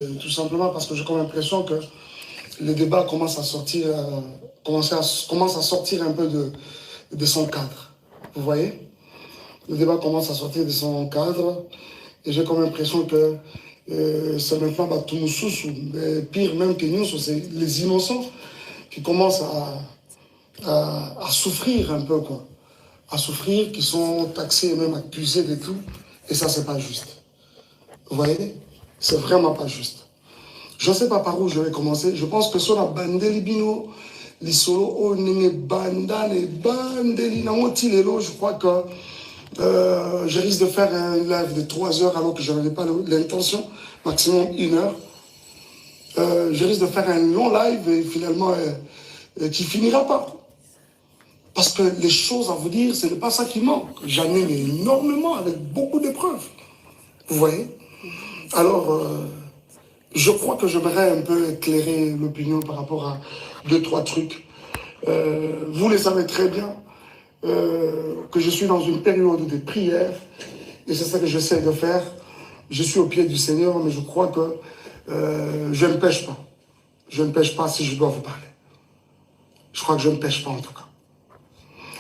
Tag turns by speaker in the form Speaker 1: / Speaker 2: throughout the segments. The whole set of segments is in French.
Speaker 1: Tout simplement parce que j'ai comme l'impression que le débat commence à sortir, commence à sortir un peu de son cadre. Vous voyez? Le débat commence à sortir de son cadre et j'ai comme l'impression que c'est maintenant Batumususu, pire même que nous, c'est les innocents qui commencent à souffrir un peu, quoi. À souffrir, qui sont taxés et même accusés de tout. Et ça, c'est pas juste. Vous voyez? C'est vraiment pas juste. Je ne sais pas par où je vais commencer. Je pense que sur la bandeli bino, les solos, oh, banda, les bandeli, je crois que je risque de faire un live de 3 heures alors que je n'avais pas l'intention, maximum 1 heure. Je risque de faire un long live et finalement qui finira pas. Parce que les choses à vous dire, ce n'est pas ça qui manque. J'en ai énormément avec beaucoup d'épreuves. Vous voyez? Alors, je crois que j'aimerais un peu éclairer l'opinion par rapport à 2-3 trucs. Vous le savez très bien que je suis dans une période de prière et c'est ça que j'essaie de faire. Je suis au pied du Seigneur, mais je crois que je ne pêche pas. Je ne pêche pas si je dois vous parler. Je crois que je ne pêche pas en tout cas.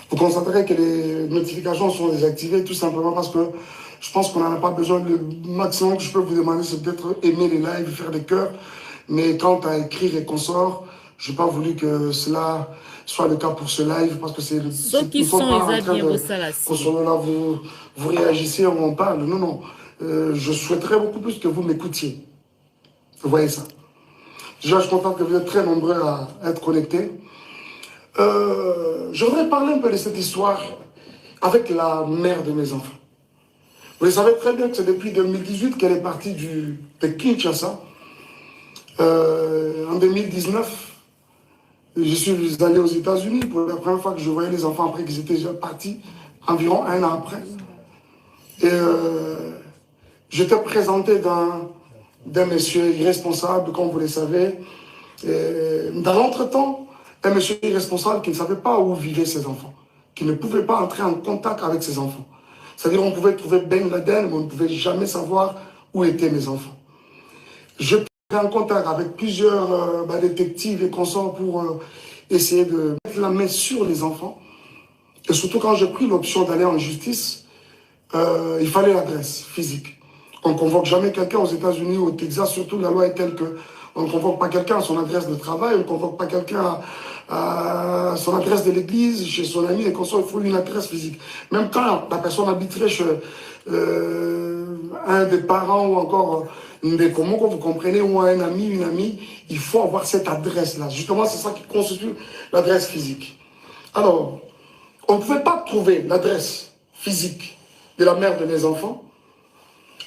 Speaker 1: Vous constaterez que les notifications sont désactivées tout simplement parce que je pense qu'on n'en a pas besoin. Le maximum que je peux vous demander, c'est peut-être aimer les lives, faire des cœurs. Mais quant à écrire et consorts, je n'ai pas voulu que cela soit le cas pour ce live parce que c'est
Speaker 2: ceux qui
Speaker 1: sont
Speaker 2: sont
Speaker 1: pas en train
Speaker 2: bien
Speaker 1: de
Speaker 2: là,
Speaker 1: là, vous réagissez, on parle. Non, non. Je souhaiterais beaucoup plus que vous m'écoutiez. Vous voyez ça. Déjà, je suis content que vous êtes très nombreux à être connectés. Je voudrais parler un peu de cette histoire avec la mère de mes enfants. Vous savez très bien que c'est depuis 2018 qu'elle est partie de Kinshasa. En 2019, je suis allé aux États-Unis pour la première fois que je voyais les enfants après qu'ils étaient déjà partis, environ 1 an après. Et j'étais présenté d'un monsieur irresponsable, comme vous le savez. Et dans l'entretemps, un monsieur irresponsable qui ne savait pas où vivaient ses enfants, qui ne pouvait pas entrer en contact avec ses enfants. C'est-à-dire qu'on pouvait trouver Ben Laden, mais on ne pouvait jamais savoir où étaient mes enfants. Je suis en contact avec plusieurs détectives et consorts pour essayer de mettre la main sur les enfants. Et surtout quand j'ai pris l'option d'aller en justice, il fallait l'adresse physique. On ne convoque jamais quelqu'un aux États-Unis ou au Texas, surtout la loi est telle que on ne convoque pas quelqu'un à son adresse de travail, on ne convoque pas quelqu'un à son adresse de l'église, chez son ami et consorts, il faut une adresse physique. Même quand la personne habiterait chez un des parents ou encore comment vous comprenez, ou un ami, une amie, il faut avoir cette adresse-là. Justement, c'est ça qui constitue l'adresse physique. Alors, on ne pouvait pas trouver l'adresse physique de la mère de mes enfants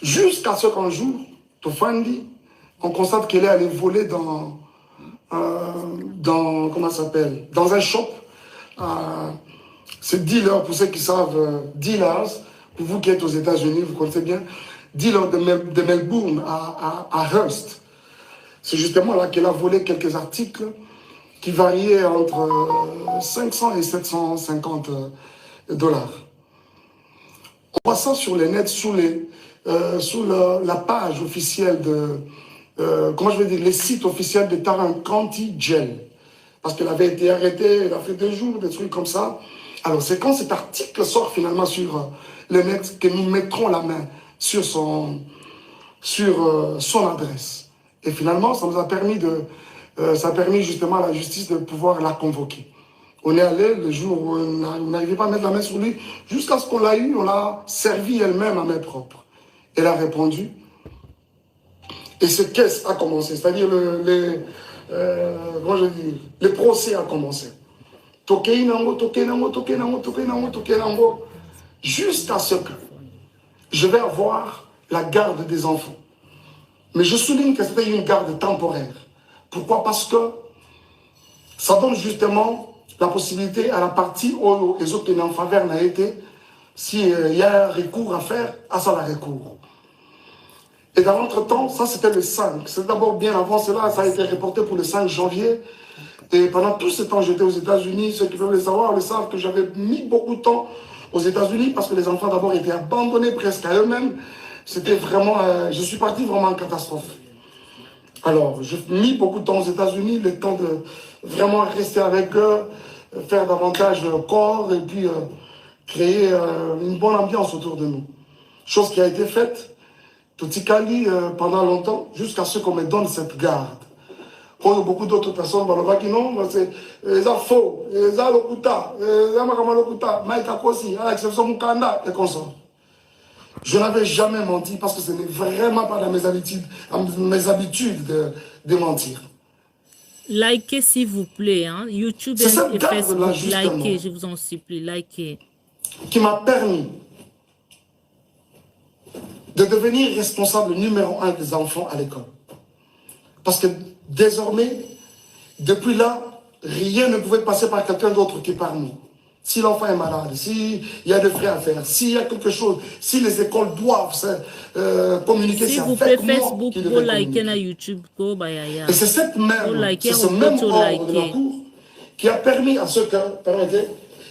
Speaker 1: jusqu'à ce qu'un jour, Tofandi, on constate qu'elle est allée voler dans comment ça s'appelle, dans un shop. C'est dealer, pour ceux qui savent, dealers, pour vous qui êtes aux États-Unis, vous connaissez bien, dealer de Melbourne à Hearst. C'est justement là qu'elle a volé quelques articles qui variaient entre 500 et 750 dollars. On voit ça sur les nets, sous la page officielle de, comment je vais dire, les sites officiels de Tarrant County Jail. Parce qu'elle avait été arrêtée, elle a fait 2 jours, des trucs comme ça. Alors c'est quand cet article sort finalement sur le net que nous mettrons la main sur son adresse. Et finalement, ça nous a permis ça a permis justement à la justice de pouvoir la convoquer. On est allé le jour où on n'arrivait pas à mettre la main sur lui, jusqu'à ce qu'on l'a eu, on l'a servi elle-même à main propre. Elle a répondu. Et ce caisse a commencé, c'est-à-dire le procès a commencé. Jusqu'à ce que je vais avoir la garde des enfants. Mais je souligne que c'était une garde temporaire. Pourquoi? Parce que ça donne justement la possibilité à la partie où les autres en faveur n'a été, s'il y a un recours à faire, à ça la recours. Et dans l'entretemps, ça c'était le 5. C'est d'abord bien avant cela, ça a été reporté pour le 5 janvier. Et pendant tout ce temps, j'étais aux États-Unis. Ceux qui veulent le savoir le savent que j'avais mis beaucoup de temps aux États-Unis parce que les enfants d'abord étaient abandonnés presque à eux-mêmes. C'était vraiment, je suis parti vraiment en catastrophe. Alors, j'ai mis beaucoup de temps aux États-Unis, le temps de vraiment rester avec eux, faire davantage corps et puis créer une bonne ambiance autour de nous. Chose qui a été faite, tout Cali, pendant longtemps, jusqu'à ce qu'on me donne cette garde. Quand beaucoup d'autres personnes vont dire non, c'est faux, c'est lokuta, c'est lokuta, Maïka Kosi, à l'exception de Mukanda et consorts. Je n'avais jamais menti parce que ce n'est vraiment pas dans mes habitudes de mentir.
Speaker 2: Likez s'il vous plaît, hein? YouTube et Facebook, likez, je vous en supplie, likez.
Speaker 1: Qui m'a permis de devenir responsable numéro 1 des enfants à l'école. Parce que désormais, depuis là, rien ne pouvait passer par quelqu'un d'autre que par nous. Si l'enfant est malade, s'il y a des frais à faire, s'il y a quelque chose, si les écoles doivent communiquer, c'est avec moi
Speaker 2: Facebook,
Speaker 1: qu'ils devaient communiquer.
Speaker 2: YouTube,
Speaker 1: et c'est ce même ordre de la cour qui a permis à ceux que, permettez,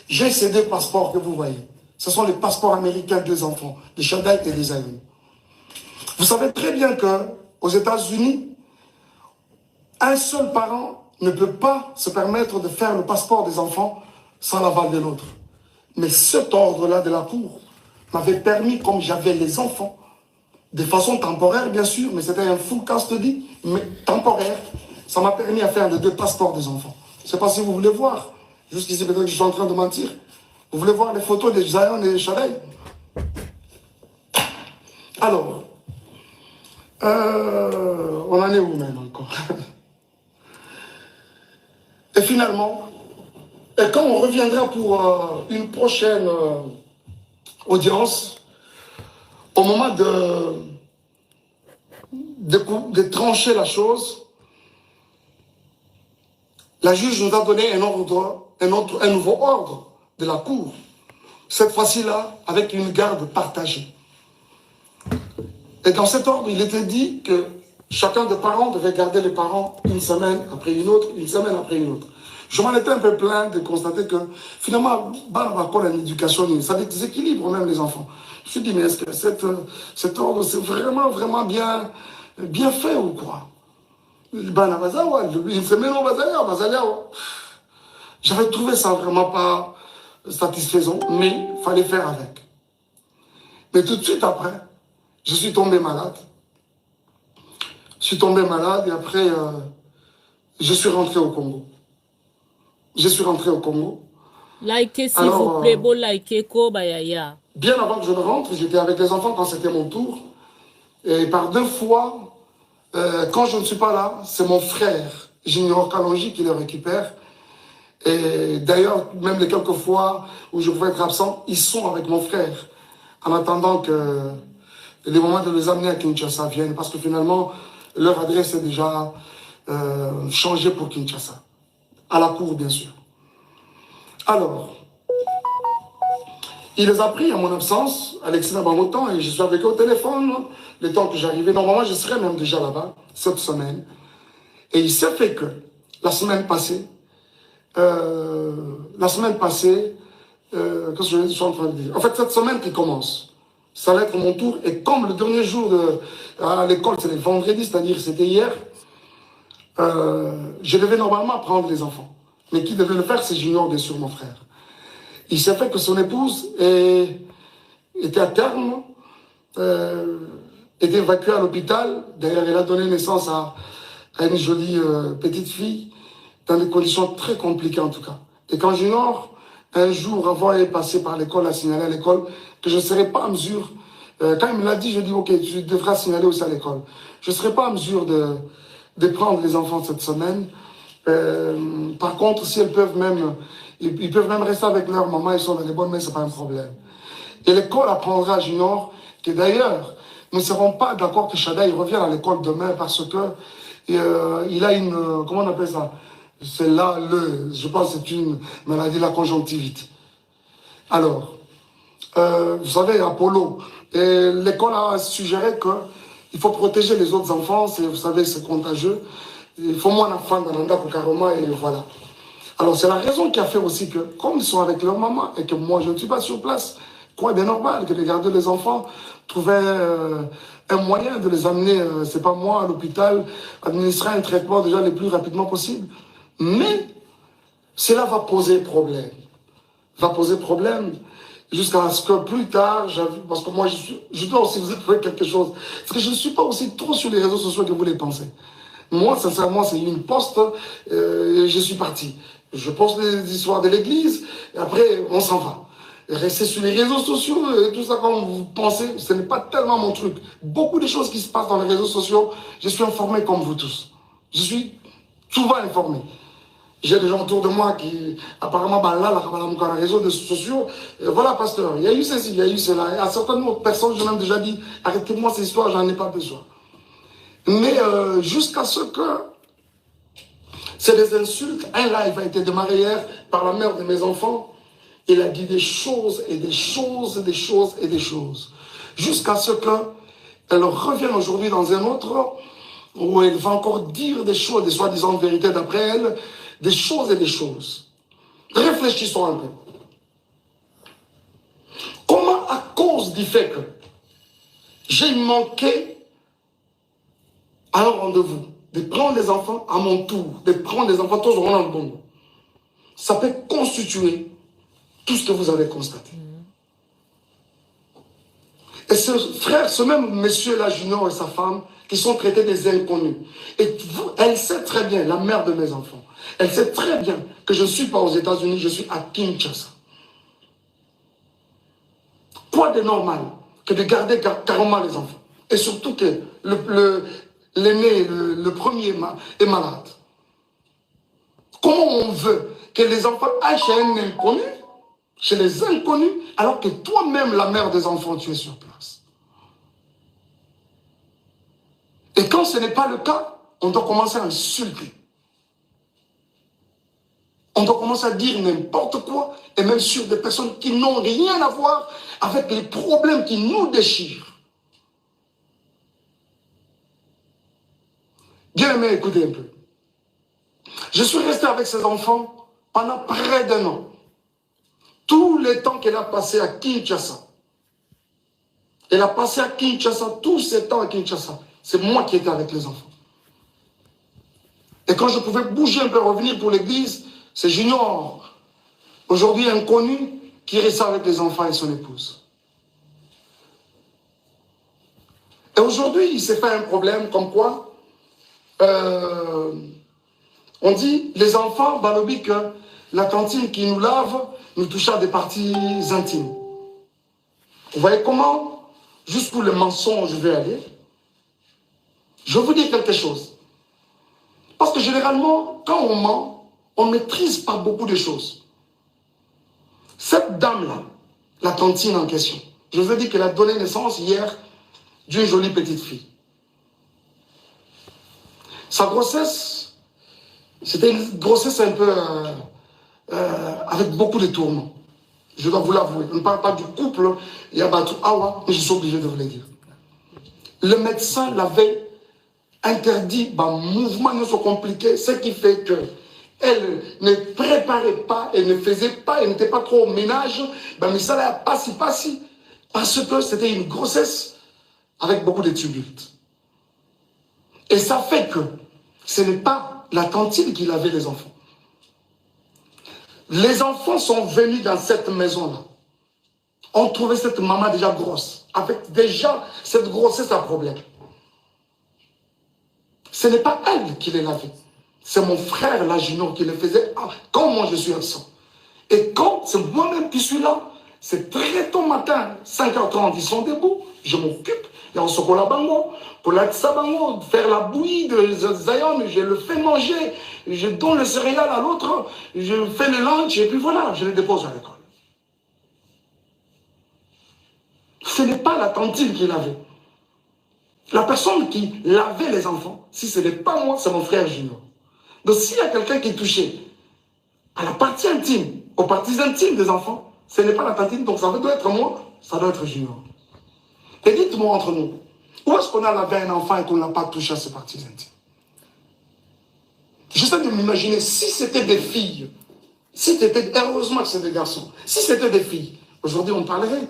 Speaker 1: j'ai ces deux passeports que vous voyez. Ce sont les passeports américains des enfants, des Shaddai et des Aïn. Vous savez très bien qu'aux États-Unis, un seul parent ne peut pas se permettre de faire le passeport des enfants sans l'aval de l'autre. Mais cet ordre-là de la cour m'avait permis, comme j'avais les enfants, de façon temporaire bien sûr, mais c'était un full custody, mais temporaire, ça m'a permis à faire les deux passeports des enfants. Je ne sais pas si vous voulez voir, jusqu'ici peut-être que je suis en train de mentir. Vous voulez voir les photos des Zion et des Shaddai? Alors, on en est où même encore? Et finalement, et quand on reviendra pour une prochaine audience, au moment de trancher la chose, la juge nous a donné un nouveau ordre de la cour. Cette fois-ci-là, avec une garde partagée. Et dans cet ordre, il était dit que chacun des parents devait garder les parents une semaine après une autre, une semaine après une autre. Je m'en étais un peu plaint de constater que finalement, l'éducation, ça déséquilibre même les enfants. Je me suis dit, mais est-ce que cet ordre, c'est vraiment bien fait ou quoi? Une semaine au Bazalia. J'avais trouvé ça vraiment pas satisfaisant, mais il fallait faire avec. Mais tout de suite après, je suis tombé malade. Et après, je suis rentré au Congo.
Speaker 2: Likez s'il vous plaît, likez Kobayaya.
Speaker 1: Bien avant que je ne rentre, j'étais avec les enfants quand c'était mon tour. Et par 2 fois, quand je ne suis pas là, c'est mon frère, Junior Kalonji, qui le récupère. Et d'ailleurs, même les quelques fois où je pouvais être absent, ils sont avec mon frère. En attendant que les moments de les amener à Kinshasa viennent. Parce que finalement, leur adresse est déjà changée pour Kinshasa. À la cour, bien sûr. Alors, il les a pris à mon absence, Alexis Nabamotan, et je suis avec eux au téléphone, le temps que j'arrivais. Normalement, je serais même déjà là-bas, cette semaine. Et il s'est fait que, la semaine passée, qu'est-ce que je suis en train de dire? En fait, cette semaine qui commence, ça va être mon tour, et comme le dernier jour à l'école, c'était le vendredi, c'est-à-dire c'était hier, je devais normalement prendre les enfants. Mais qui devait le faire, c'est Junior, bien sûr, mon frère. Il s'est fait que son épouse était à terme, était évacuée à l'hôpital. D'ailleurs, elle a donné naissance à une jolie petite fille, dans des conditions très compliquées en tout cas. Et quand Junior, un jour avant, est passé par l'école, a signalé à l'école que je ne serais pas en mesure, quand il me l'a dit, je dis, ok, tu devras signaler aussi à l'école. Je ne serais pas en mesure de prendre les enfants cette semaine. Par contre, si elles peuvent même, ils peuvent même rester avec leur maman, ils sont dans les bonnes mains, c'est pas un problème. Et l'école apprendra à Junior que d'ailleurs, nous ne serons pas d'accord que Shaddai revienne à l'école demain parce que il a une, comment on appelle ça? C'est là, je pense que c'est une maladie de la conjonctivite. Alors, vous savez, Apollo, l'école a suggéré qu'il faut protéger les autres enfants, vous savez, c'est contagieux. Il faut moins d'enfants dans l'anda pour Karoma et voilà. Alors c'est la raison qui a fait aussi que, comme ils sont avec leur maman et que moi je ne suis pas sur place, Quoi de normal que de garder les enfants, trouver un moyen de les amener, c'est pas moi, à l'hôpital, administrer un traitement déjà le plus rapidement possible. Mais cela va poser problème. Va poser problème jusqu'à ce que plus tard, parce que moi, je dois aussi vous avouer quelque chose. Parce que je ne suis pas aussi trop sur les réseaux sociaux que vous les pensez. Moi, sincèrement, c'est une poste, je suis parti. Je poste les histoires de l'église, et après, on s'en va. Rester sur les réseaux sociaux, tout ça, comme vous pensez, ce n'est pas tellement mon truc. Beaucoup de choses qui se passent dans les réseaux sociaux, je suis informé comme vous tous. Je suis souvent informé. J'ai des gens autour de moi qui, apparemment, là, dans les réseaux sociaux, voilà, pasteur, il y a eu ceci, il y a eu cela. Et à certaines autres personnes, je m'ai déjà dit, arrêtez-moi ces histoires, j'en ai pas besoin. Mais jusqu'à ce que c'est des insultes, un live a été démarré hier par la mère de mes enfants. Il a dit des choses et des choses et des choses et des choses. Jusqu'à ce qu'elle revienne aujourd'hui dans un autre où elle va encore dire des choses, des soi-disant vérités d'après elle, des choses et des choses. Réfléchissons un peu. Comment, à cause du fait que j'ai manqué à un rendez-vous, de prendre les enfants à mon tour, de prendre les enfants tous au monde bon, ça peut constituer tout ce que vous avez constaté. Et ce frère, ce même monsieur-là, Junior et sa femme, qui sont traités des inconnus. Et vous, elle sait très bien, la mère de mes enfants, elle sait très bien que je ne suis pas aux États-Unis, je suis à Kinshasa. Quoi de normal que de garder carrément les enfants? Et surtout que l'aîné, le premier est malade. Comment on veut que les enfants aillent chez un inconnu, chez les inconnus, alors que toi-même, la mère des enfants, tu es sur place? Et quand ce n'est pas le cas, on doit commencer à insulter. On doit commencer à dire n'importe quoi, et même sur des personnes qui n'ont rien à voir avec les problèmes qui nous déchirent. Bien aimé, écoutez un peu. Je suis resté avec ces enfants pendant près d'un an. Tous les temps qu'elle a passé à Kinshasa. Elle a passé à Kinshasa, tous ces temps à Kinshasa. C'est moi qui étais avec les enfants. Et quand je pouvais bouger un peu, revenir pour l'église, c'est Junior, aujourd'hui inconnu, qui reste avec les enfants et son épouse. Et aujourd'hui, il s'est fait un problème comme quoi on dit, les enfants, balobi que la cantine qui nous lave nous touche à des parties intimes. Vous voyez comment, jusqu'où le mensonge veut aller? Je vais vous dire quelque chose. Parce que généralement, quand on ment, on ne maîtrise pas beaucoup de choses. Cette dame-là, la cantine en question, je vous ai dit qu'elle a donné naissance hier d'une jolie petite fille. Sa grossesse, c'était une grossesse un peu avec beaucoup de tourments. Je dois vous l'avouer. On ne parle pas du couple, il y a Batou Awa, mais je suis obligé de vous le dire. Le médecin l'avait interdit, mouvement ne soit compliqué, ce qui fait que elle ne préparait pas, elle ne faisait pas, elle n'était pas trop au ménage, mais ça l'a pas si, parce que c'était une grossesse avec beaucoup de tumultes. Et ça fait que ce n'est pas la cantine qui lavait les enfants. Les enfants sont venus dans cette maison-là. On trouvait cette maman déjà grosse, avec déjà cette grossesse à problème. Ce n'est pas elle qui les lavait. C'est mon frère, là, Junior, qui le faisait quand moi je suis absent. Et quand c'est moi-même qui suis là, c'est très tôt matin, 5h30, ils sont debout, je m'occupe, il y a un chocolat bango, pour la bango, faire la bouillie de Zion, je le fais manger, je donne le céréal à l'autre, je fais le lunch, et puis voilà, je le dépose à l'école. Ce n'est pas la cantine qui lavait. La personne qui lavait les enfants, si ce n'est pas moi, c'est mon frère Junior. Donc s'il y a quelqu'un qui est touché à la partie intime, aux parties intimes des enfants, ce n'est pas la cantine, donc ça doit être moi, ça doit être Junior. Et dites-moi entre nous, où est-ce qu'on a lavé un enfant et qu'on n'a pas touché à ses parties intimes? J'essaie de m'imaginer, si c'était des filles, heureusement que c'est des garçons, si c'était des filles, aujourd'hui on parlerait.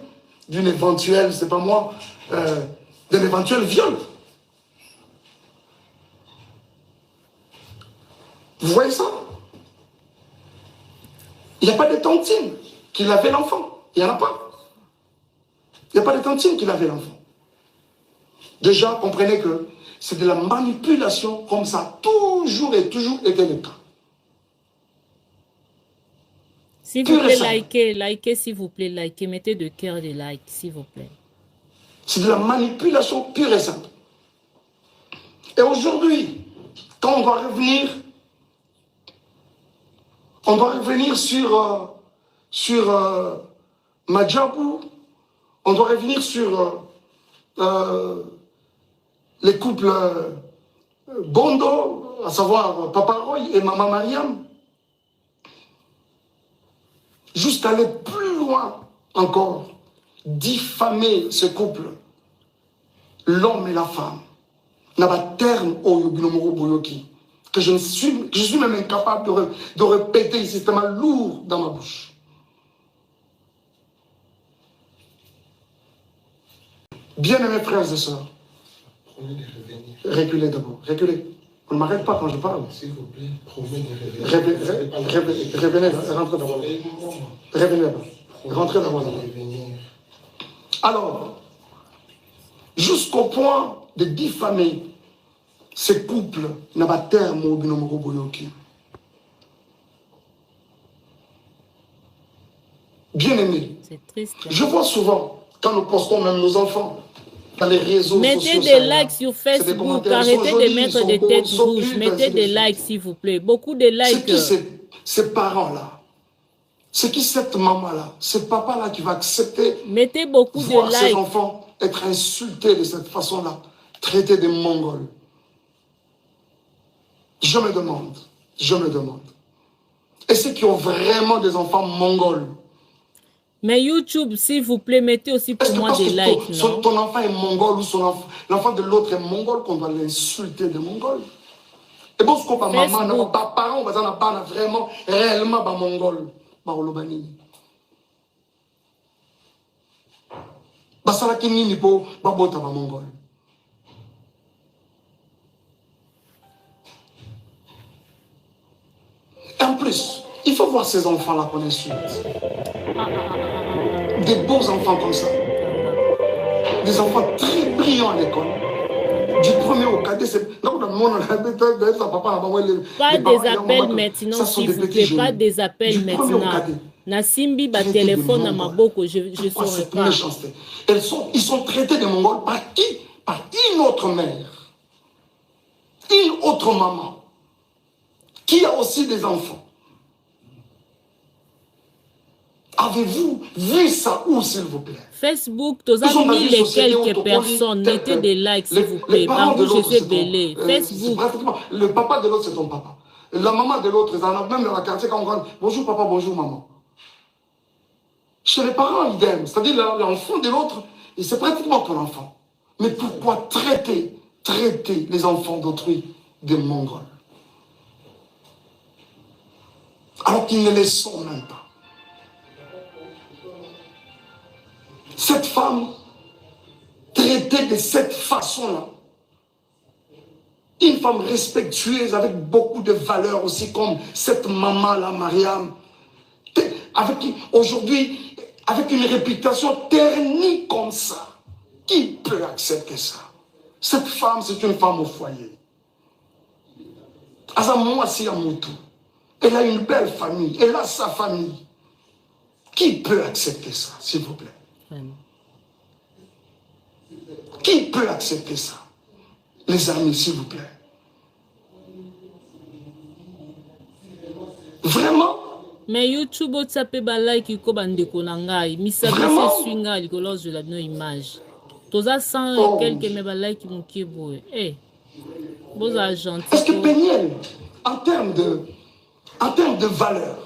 Speaker 1: d'une éventuelle, c'est pas moi, d'un éventuel viol. Vous voyez ça? Il n'y a pas de tantine qui lavait l'enfant. Il n'y en a pas. Il n'y a pas de tantine qui lavait l'enfant. Déjà, comprenez que c'est de la manipulation comme ça a toujours et toujours été le cas.
Speaker 2: S'il vous plaît, likez, s'il vous plaît, likez, mettez de cœur de like, s'il vous plaît. C'est de la manipulation pure et simple.
Speaker 1: Et aujourd'hui, quand on doit revenir sur Madjabou, on doit revenir sur les couples Bondo, à savoir Papa Roy et Maman Mariam. Juste aller plus loin encore, diffamer ce couple, l'homme et la femme, n'a pas terme au Yobinomoro Boyoki, que je suis même incapable de répéter ici, c'est tellement lourd dans ma bouche. Bien-aimés frères et sœurs, reculez d'abord, reculez. On ne m'arrête pas quand je parle.
Speaker 3: S'il vous plaît, promets de revenir.
Speaker 1: Revenez, rentrez d'abord. Revenez d'abord. Rentrez d'abord. Alors, jusqu'au point de diffamer ces couples, n'a pas terme au Binomoro Boyoki. Bien-aimés, je vois souvent, quand nous postons même nos enfants, dans les réseaux
Speaker 2: mettez
Speaker 1: sociaux.
Speaker 2: Mettez des likes sur Facebook, arrêtez de mettre des têtes rouges, mettez des likes s'il vous plaît, beaucoup de likes.
Speaker 1: C'est qui ces parents-là? C'est qui cette maman-là? Ce papa-là qui va accepter
Speaker 2: mettez beaucoup de likes.
Speaker 1: Ses enfants être insultés de cette façon-là, traités de Mongols. Je me demande. Et ceux qui ont vraiment des enfants mongols?
Speaker 2: Mais YouTube, s'il vous plaît, mettez aussi pour moi des likes, non?
Speaker 1: Ton enfant est mongol ou l'enfant de l'autre est mongol, qu'on doit l'insulter de mongol. Et bon, ce qu'on va maman, pas parents, on va pas vraiment, réellement, pas mongol. Bah, on l'a dit. Bah, ça là qui n'y pas, bah, bon, t'as pas mongol. Et en plus, il faut voir ces enfants-là qu'on insulte. Des beaux enfants comme ça. Des enfants très brillants à l'école. Du premier au cadet, c'est...
Speaker 2: Pas des appels maintenant, s'il vous plaît. Pas des appels maintenant. Nasimbi, ba téléphone à ma boko, je ne saurais pas.
Speaker 1: Ils sont traités de Mongols par qui? Par une autre mère. Une autre maman. Qui a aussi des enfants. Avez-vous vu ça où, s'il vous plaît?
Speaker 2: Facebook, tous as mis les quelques personnes, mettez des likes, s'il vous plaît. Bambou, je sais belé. Facebook.
Speaker 1: Le papa de l'autre, c'est ton papa. La maman de l'autre, même dans la quartier, quand on rentre, bonjour papa, bonjour maman. Chez les parents, idem. C'est-à-dire l'enfant de l'autre, c'est pratiquement ton enfant. Mais pourquoi traiter les enfants d'autrui de Mongols? Alors qu'ils ne les sont même pas. Cette femme, traitée de cette façon-là, une femme respectueuse avec beaucoup de valeurs aussi, comme cette maman-là, Mariam, aujourd'hui, avec une réputation ternie comme ça, qui peut accepter ça? Cette femme, c'est une femme au foyer. Elle a une belle famille, elle a sa famille. Qui peut accepter ça, s'il vous plaît? Qui peut accepter ça? Les amis, s'il vous plaît. Vraiment?
Speaker 2: Mais YouTube, ça peut like ko bandeko nangai. Misabi se swinga likolo de la image. Toza 100 quelques me like mukibo. Eh. Boza gentil.
Speaker 1: Parce que Péniel, en termes de valeur,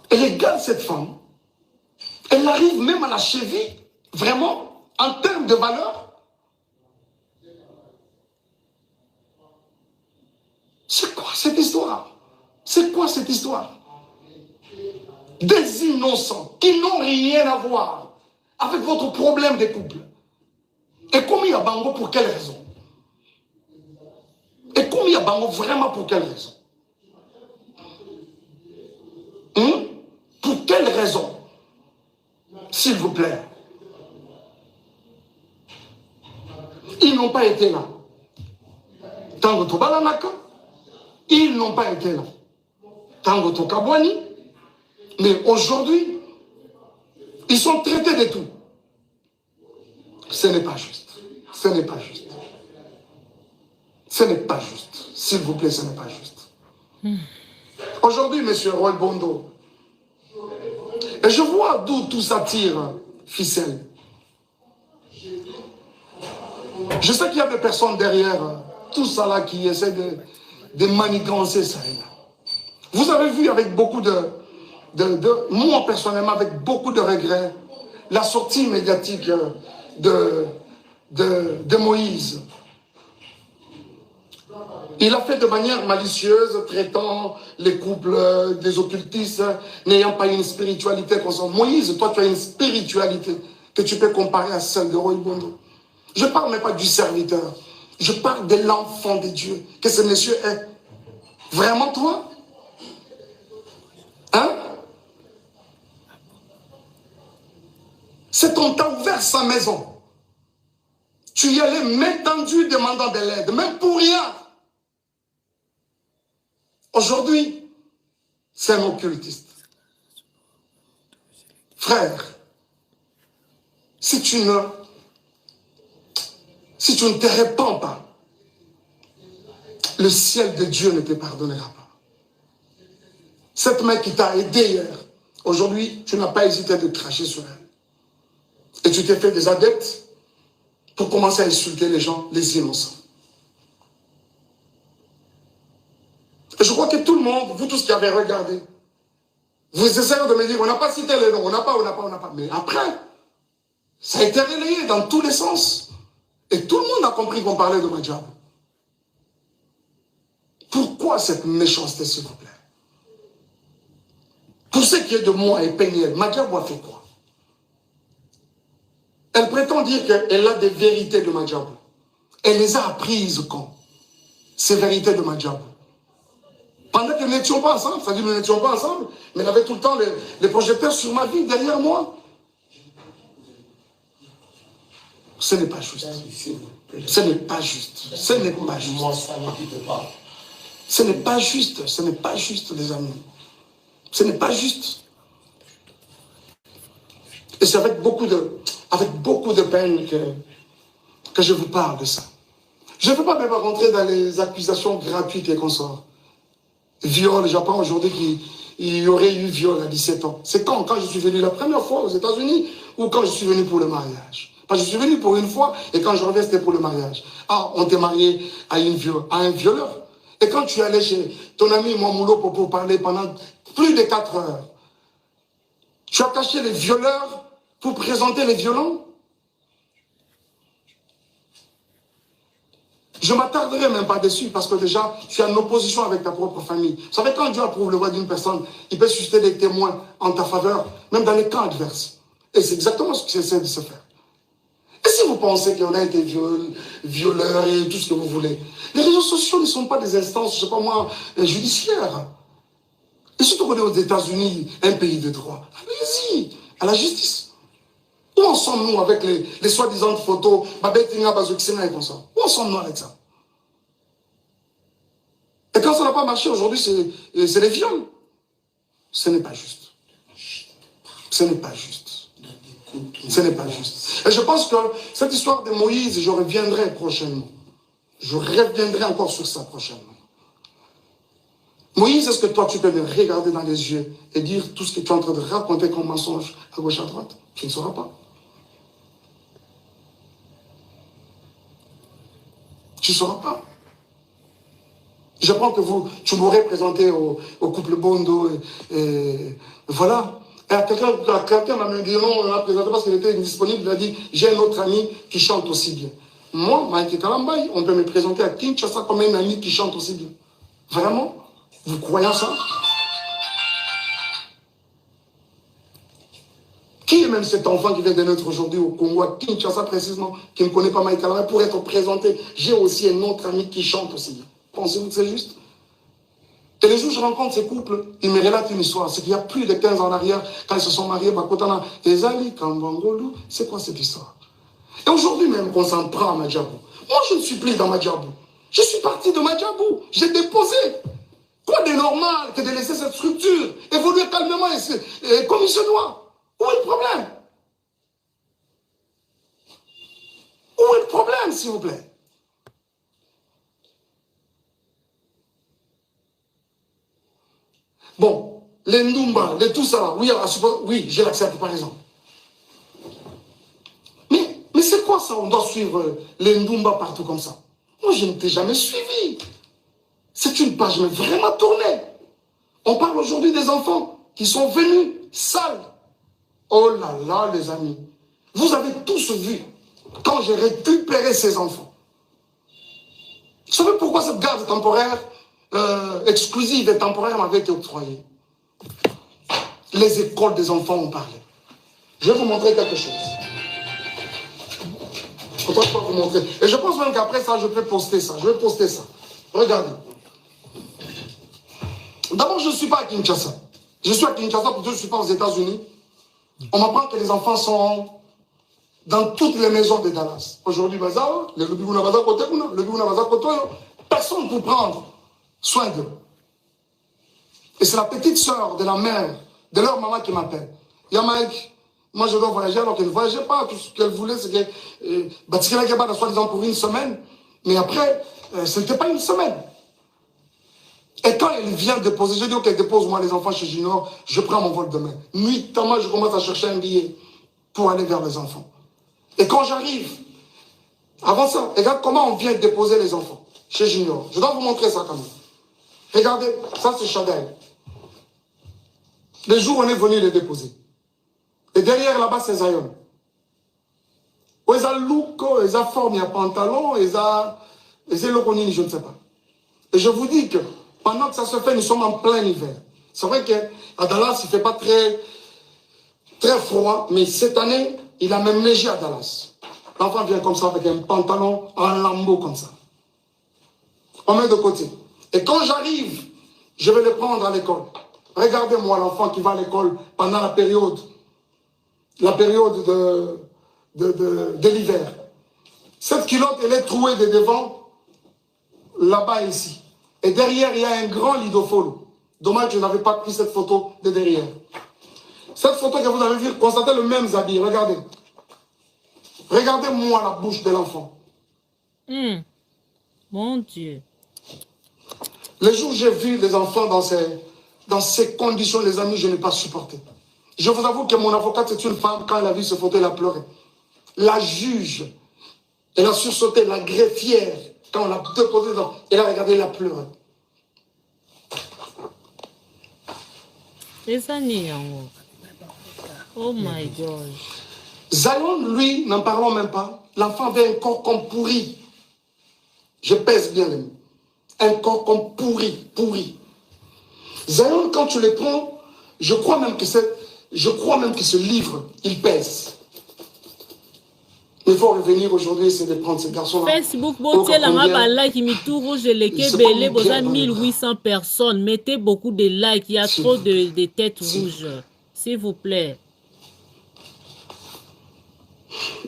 Speaker 1: elle égale cette femme. Elle arrive même à la cheville, vraiment, en termes de valeur. C'est quoi cette histoire? C'est quoi cette histoire? Des innocents qui n'ont rien à voir avec votre problème de couple. Et commis à Bango pour quelle raison? Et commis à Bango vraiment pour quelle raison? Pour quelle raison? S'il vous plaît. Ils n'ont pas été là. Tango Tobalanaka, ils n'ont pas été là. Tango Tokabwani, mais aujourd'hui, ils sont traités de tout. Ce n'est pas juste. Ce n'est pas juste. Ce n'est pas juste. S'il vous plaît, ce n'est pas juste. Aujourd'hui, monsieur Roy Bondo, et je vois d'où tout ça tire, ficelle. Je sais qu'il y a des personnes derrière tout ça là qui essaient de manigancer ça. Vous avez vu avec beaucoup moi personnellement, avec beaucoup de regrets, la sortie médiatique de Moïse. Il a fait de manière malicieuse, traitant les couples des occultistes, n'ayant pas une spiritualité consciente. Moïse, toi tu as une spiritualité que tu peux comparer à celle de Roy Bondo. Je ne parle même pas du serviteur. Je parle de l'enfant de Dieu que ce monsieur est. Vraiment toi? Hein? C'est on t'a ouvert sa maison. Tu y allais main tendue demandant de l'aide, même pour rien. Aujourd'hui, c'est un occultiste. Frère, si tu ne te répands pas, le ciel de Dieu ne te pardonnera pas. Cette main qui t'a aidé hier, aujourd'hui, tu n'as pas hésité de cracher sur elle. Et tu t'es fait des adeptes pour commencer à insulter les gens, les innocents. Et je crois que tout le monde, vous tous qui avez regardé, vous essayez de me dire, on n'a pas cité les noms, on n'a pas. Mais après, ça a été relayé dans tous les sens. Et tout le monde a compris qu'on parlait de Madjabou. Pourquoi cette méchanceté, s'il vous plaît? Pour ce qui est de moi et Peniel, Madjabou a fait quoi? Elle prétend dire qu'elle a des vérités de Madjabou. Elle les a apprises quand? Ces vérités de Madjabou. Pendant que nous n'étions pas ensemble, c'est-à-dire que nous n'étions pas ensemble, mais elle avait tout le temps les projecteurs sur ma vie, derrière moi. Ce n'est pas juste. Ce n'est pas juste. Ce n'est pas juste. Ce n'est pas juste. Ce n'est pas juste, les amis. Ce n'est pas juste. Et c'est avec beaucoup de peine que je vous parle de ça. Je ne veux pas même rentrer dans les accusations gratuites et consorts. Viol, j'apprends aujourd'hui qu'il y aurait eu viol à 17 ans. C'est quand je suis venu la première fois aux États-Unis ou quand je suis venu pour le mariage? Parce que je suis venu pour une fois et quand je reviens, c'était pour le mariage. Ah, on t'est marié à un violeur. Et quand tu es allé chez ton ami Mouamoulo pour parler pendant plus de 4 heures, tu as caché les violeurs pour présenter les violents? Je ne m'attarderai même pas dessus parce que déjà, tu es en opposition avec ta propre famille. Vous savez, quand Dieu approuve le voix d'une personne, il peut susciter des témoins en ta faveur, même dans les camps adverses. Et c'est exactement ce qui essaie de se faire. Et si vous pensez qu'on a été violeurs et tout ce que vous voulez, les réseaux sociaux ne sont pas des instances, je ne sais pas moi, judiciaires. Et surtout qu'on est aux États-Unis, un pays de droit. Allez-y, à la justice. Où en sommes-nous avec les soi-disant photos, où en sommes-nous avec ça? Et quand ça n'a pas marché aujourd'hui, c'est les viols. Ce n'est pas juste. Ce n'est pas juste. Ce n'est pas juste. Et je pense que cette histoire de Moïse, je reviendrai prochainement. Je reviendrai encore sur ça prochainement. Moïse, est-ce que toi, tu peux me regarder dans les yeux et dire tout ce que tu es en train de raconter comme mensonge à gauche, à droite? Tu ne sauras pas. Tu ne sauras pas. Je pense que tu m'aurais présenté au couple Bondo et voilà. Et quelqu'un m'a dit non, on l'a présenté parce qu'il était indisponible. Il a dit, j'ai un autre ami qui chante aussi bien. Moi, Mike Kalambay, on peut me présenter à Kinshasa comme un ami qui chante aussi bien. Vraiment? Vous croyez ça? Qui est même cet enfant qui vient de naître aujourd'hui au Congo, à Kinshasa précisément, qui ne connaît pas Mike Kalamai, pour être présenté? J'ai aussi un autre ami qui chante aussi. Pensez-vous que c'est juste? Et les jours où je rencontre ces couples, ils me relatent une histoire. C'est qu'il y a plus de 15 ans en arrière, quand ils se sont mariés, Bakotana, Ezali, Kambangolu, c'est quoi cette histoire? Et aujourd'hui même qu'on s'en prend à Madjabou. Moi, je ne suis plus dans Madjabou. Je suis parti de Madjabou. J'ai déposé. Quoi de normal que de laisser cette structure évoluer calmement et comme il se doit? Où est le problème? Où est le problème, s'il vous plaît? Bon, les Ndumba, les tout ça, oui, oui, je l'accepte par exemple. Mais c'est quoi ça? On doit suivre les Ndumba partout comme ça. Moi, je ne t'ai jamais suivi. C'est une page mais vraiment tournée. On parle aujourd'hui des enfants qui sont venus sales. Oh là là, les amis. Vous avez tous vu quand j'ai récupéré ces enfants. Vous savez pourquoi cette garde temporaire exclusive et temporaire m'avait été octroyée? Les écoles des enfants ont parlé. Je vais vous montrer quelque chose. Je ne peux pas vous montrer. Et je pense même qu'après ça, je peux poster ça. Je vais poster ça. Regardez. D'abord, je ne suis pas à Kinshasa. Je suis à Kinshasa, plutôt je ne suis pas aux États-Unis. On m'apprend que les enfants sont dans toutes les maisons de Dallas. Aujourd'hui, personne pour prendre soin d'eux. Et c'est la petite sœur de la mère, de leur maman qui m'appelle. Yamaïk, moi je dois voyager alors qu'elle ne voyageait pas. Tout ce qu'elle voulait, c'est que Batikela Gaba soit disant pour une semaine. Mais après, ce n'était pas une semaine. Et quand elle vient déposer, je dis ok, dépose moi les enfants chez Junior, je prends mon vol demain. Nuitamment, je commence à chercher un billet pour aller vers les enfants. Et quand j'arrive, avant ça, regarde comment on vient déposer les enfants chez Junior. Je dois vous montrer ça quand même. Regardez, ça c'est Chagaï. Les jours où on est venu les déposer. Et derrière là-bas, c'est Zion. Ils ont look, ils ont forme, il y a pantalon, ils ont loconine, je ne sais pas. Et je vous dis que pendant que ça se fait, nous sommes en plein hiver. C'est vrai qu'à Dallas, il ne fait pas très froid, mais cette année, il a même neigé à Dallas. L'enfant vient comme ça avec un pantalon en lambeau comme ça. On met de côté. Et quand j'arrive, je vais le prendre à l'école. Regardez-moi l'enfant qui va à l'école pendant la période de l'hiver. Cette culotte, elle est trouée de devant, là-bas ici. Et derrière, il y a un grand lidofolo. Dommage que je n'avais pas pris cette photo de derrière. Cette photo que vous avez vue, constatez le même habit. Regardez. Regardez-moi la bouche de l'enfant.
Speaker 2: Mon Dieu.
Speaker 1: Les jours où j'ai vu les enfants dans ces conditions, les amis, je n'ai pas supporté. Je vous avoue que mon avocate, c'est une femme, quand elle a vu ce photo, elle a pleuré. La juge, elle a sursauté, la greffière, quand on l'a déposé dedans, elle a regardé, elle a pleuré.
Speaker 2: C'est ça, Niango. Oh my God.
Speaker 1: Zion, lui, n'en parlons même pas. L'enfant avait un corps comme pourri. Je pèse bien les mots. Un corps comme pourri. Zion, quand tu le prends, je crois même que ce livre, il pèse. Il faut revenir aujourd'hui, c'est de prendre ces garçons-là.
Speaker 2: Facebook, like, je les 1800 personnes. Mettez beaucoup de likes. Il y a trop de têtes rouges. S'il vous plaît.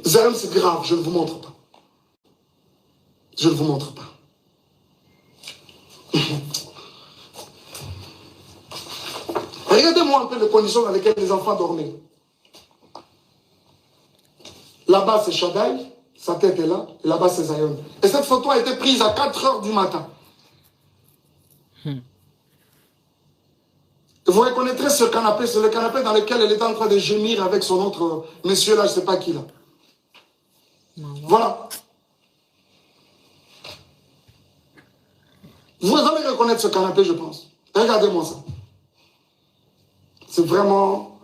Speaker 1: Zion, c'est grave, je ne vous montre pas. Je ne vous montre pas. Regardez-moi un peu les conditions dans lesquelles les enfants dormaient. Là-bas, c'est Shaddai, sa tête est là, et là-bas, c'est Zion. Et cette photo a été prise à 4 heures du matin. Vous reconnaîtrez ce canapé, c'est le canapé dans lequel elle est en train de gémir avec son autre monsieur là, je ne sais pas qui là. Voilà. Vous allez reconnaître ce canapé, je pense. Regardez-moi ça. C'est vraiment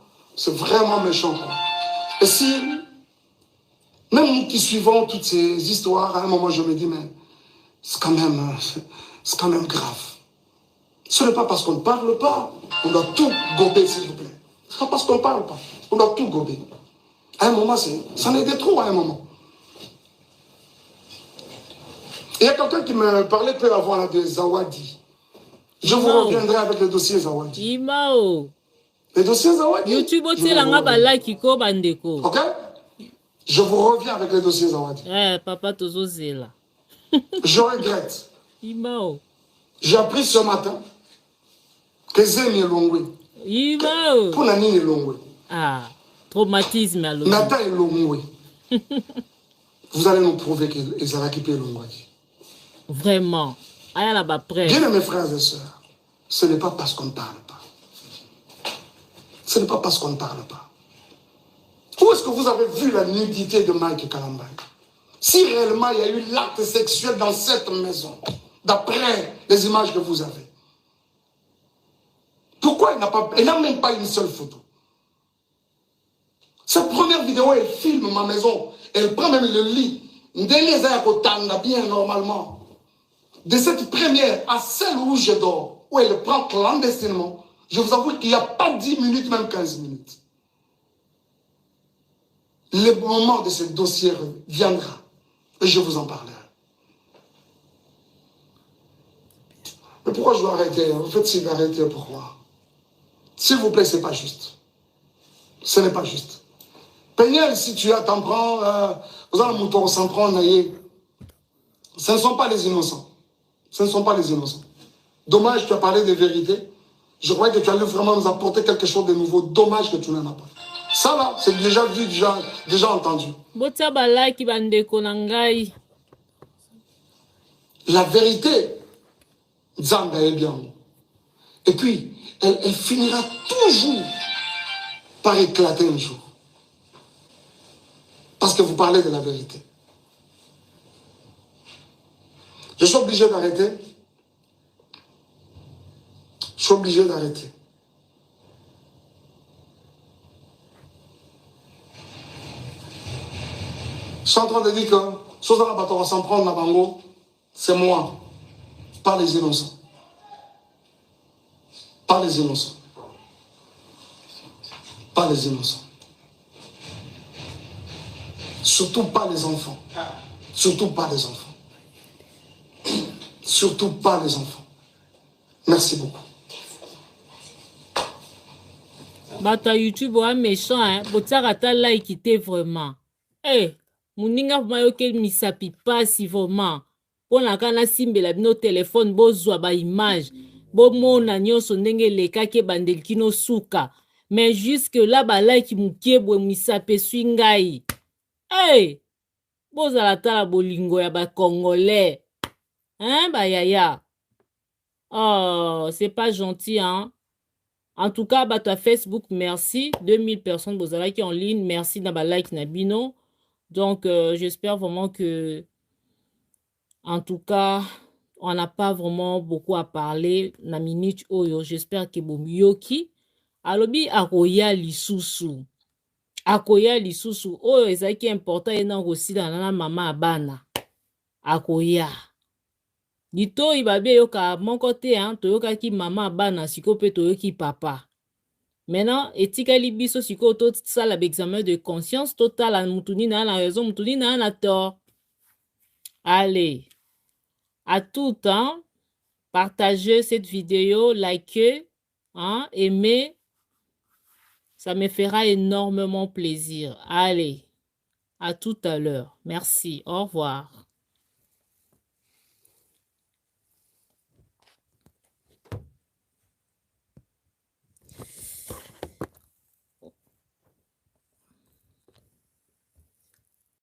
Speaker 1: méchant. Quoi. Et si, même nous qui suivons toutes ces histoires, à un moment je me dis, mais c'est quand même grave. Ce n'est pas parce qu'on ne parle pas, on doit tout gober, s'il vous plaît. Ce n'est pas parce qu'on ne parle pas. On doit tout gober. À un moment, c'en était trop à un moment. Il y a quelqu'un qui me parlait peu avant là, de Zawadi. Je vous reviendrai avec le dossier Zawadi.
Speaker 2: Imao.
Speaker 1: Le dossier Zawadi.
Speaker 2: YouTube, c'est la like ko bandeko.
Speaker 1: Ok? Je vous reviens avec le dossier Zawadi.
Speaker 2: Papa Tozo Zela.
Speaker 1: Je regrette.
Speaker 2: Imao.
Speaker 1: J'ai appris ce matin que Zemi est Longwe.
Speaker 2: Imao.
Speaker 1: Pour Nani est Longwe.
Speaker 2: Ah, traumatisme alors.
Speaker 1: Nata est Longwe. Vous allez nous prouver qu'ils ont récupéré Longwe.
Speaker 2: Vraiment. Aïe là-bas près.
Speaker 1: Bien mes frères et sœurs, ce n'est pas parce qu'on ne parle pas. Ce n'est pas parce qu'on ne parle pas. Où est-ce que vous avez vu la nudité de Mike Kalambay? Si réellement il y a eu l'acte sexuel dans cette maison, d'après les images que vous avez, pourquoi il n'a même pas une seule photo? Cette première vidéo, elle filme ma maison, elle prend même le lit. Bien normalement. De cette première à celle où je dors, où elle prend clandestinement, je vous avoue qu'il n'y a pas 10 minutes, même 15 minutes. Le moment de ce dossier viendra et je vous en parlerai. Mais pourquoi je dois arrêter? En fait, s'il va arrêter, pourquoi? S'il vous plaît, ce n'est pas juste. Ce n'est pas juste. Peignel, si tu t'en prends, vous allez mouton, s'en prendre, ce ne sont pas les innocents. Ce ne sont pas les innocents. Dommage, tu as parlé de vérité. Je croyais que tu allais vraiment nous apporter quelque chose de nouveau. Dommage que tu n'en as pas. Ça là, c'est déjà vu, déjà entendu. La vérité, Zamba est bien. Et puis, elle finira toujours par éclater un jour. Parce que vous parlez de la vérité. Je suis obligé d'arrêter. Je suis obligé d'arrêter. Je suis en train de dire que Sozana Batora s'en prendre la bango, c'est moi, pas les innocents. Pas les innocents. Pas les innocents. Surtout pas les enfants. Surtout pas les enfants. Surtout pas les enfants. Merci beaucoup.
Speaker 2: Bata YouTube wa méchant hein, botsaka like ite vraiment. Eh, muninga mayo ke misapi pasi vraiment. Pona kana simbela bino téléphone bozwa ba image. Bo mona nyonso ndenge leka ke bandel kino suka. Mais jusque là ba like mukiebwe misape swingai. Eh, bozala tala bolingo ya ba congolais. Hein, bah yaya. Oh, c'est pas gentil, hein. En tout cas, bah, toi, Facebook, merci. 2000 personnes, vous avez qui en ligne. Merci d'avoir like Nabino. Donc, j'espère vraiment que, en tout cas, on n'a pas vraiment beaucoup à parler. Na minute oyo, j'espère que bon yoki. Alobi akoya lisusu. Akoya lisusu. Oyo, c'est qui est important. Et non, aussi dans la maman abana. Akoya. Dito ibabe yoka mon côté hein toyoka ki mama bana siko pe toyoki papa. Maintenant etika libiso siko to sala examen de conscience total à mutuni na la raison mutuni na na tort. Allez. À tout temps partagez cette vidéo, likez, hein, aimez. Ça me fera énormément plaisir. Allez. À tout à l'heure. Merci. Au revoir.